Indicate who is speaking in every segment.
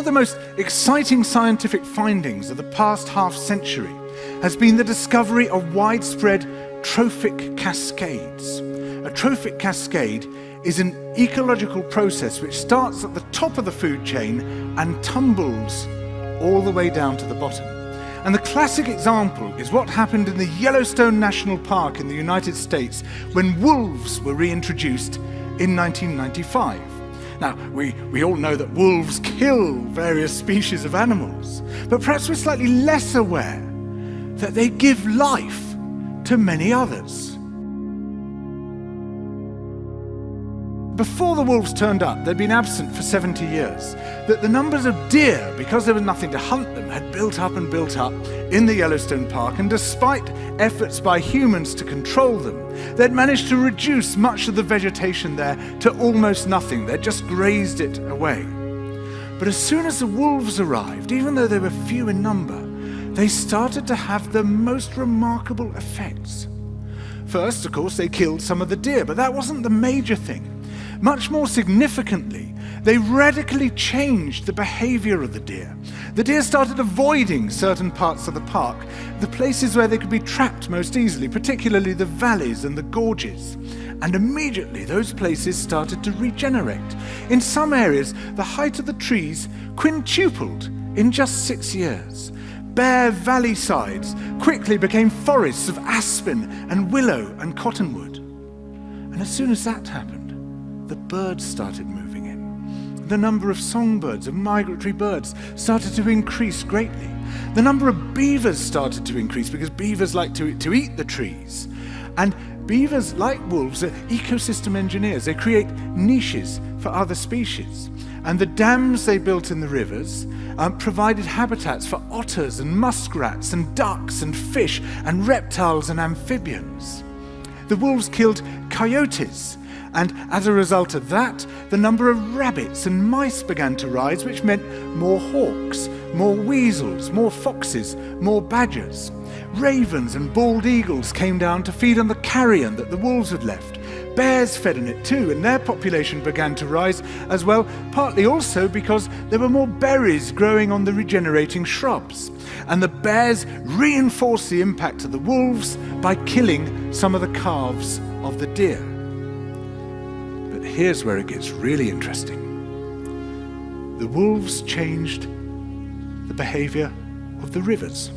Speaker 1: of the most exciting scientific findings of the past half-century has been the discovery of widespread trophic cascades. A trophic cascade is an ecological process which starts at the top of the food chain and tumbles all the way down to the bottom. And the classic example is what happened in the Yellowstone National Park in the United States when wolves were reintroduced in 1995. Now, we all know that wolves kill various species of animals, but perhaps we're slightly less aware that they give life to many others. Before the wolves turned up, they'd been absent for 70 years, that the numbers of deer, because there was nothing to hunt them, had built up in the Yellowstone Park, and despite efforts by humans to control them, they'd managed to reduce much of the vegetation there to almost nothing. They'd just grazed it away. But as soon as the wolves arrived, even though they were few in number, they started to have the most remarkable effects. First, of course, they killed some of the deer, but that wasn't the major thing. Much more significantly, they radically changed the behavior of the deer. The deer started avoiding certain parts of the park, the places where they could be trapped most easily, particularly the valleys and the gorges. And immediately those places started to regenerate. In some areas, the height of the trees quintupled in just 6 years. Bare valley sides quickly became forests of aspen and willow and cottonwood. And as soon as that happened, the birds started moving in. The number of songbirds and migratory birds started to increase greatly. The number of beavers started to increase because beavers like to eat the trees. And beavers, like wolves, are ecosystem engineers. They create niches for other species. And the dams they built in the rivers provided habitats for otters and muskrats and ducks and fish and reptiles and amphibians. The wolves killed coyotes, and as a result of that, the number of rabbits and mice began to rise, which meant more hawks, more weasels, more foxes, more badgers. Ravens and bald eagles came down to feed on the carrion that the wolves had left. Bears fed on it too, and their population began to rise as well, partly also because there were more berries growing on the regenerating shrubs. And the bears reinforced the impact of the wolves by killing some of the calves of the deer. But here's where it gets really interesting. The wolves changed the behavior of the rivers.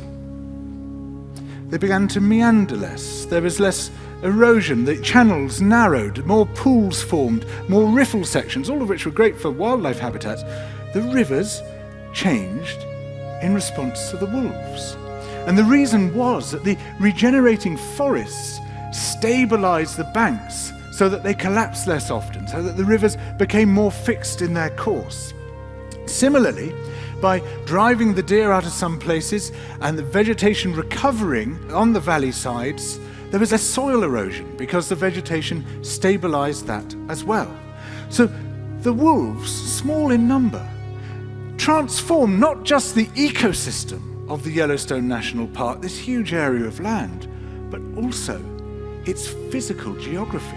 Speaker 1: They began to meander less. There was less erosion. The channels narrowed, more pools formed, more riffle sections, all of which were great for wildlife habitats. The rivers changed in response to the wolves. And the reason was that the regenerating forests stabilized the banks so that they collapsed less often, so that the rivers became more fixed in their course. Similarly, by driving the deer out of some places and the vegetation recovering on the valley sides, there was less soil erosion because the vegetation stabilized that as well. So the wolves, small in number, transformed not just the ecosystem of the Yellowstone National Park, this huge area of land, but also its physical geography.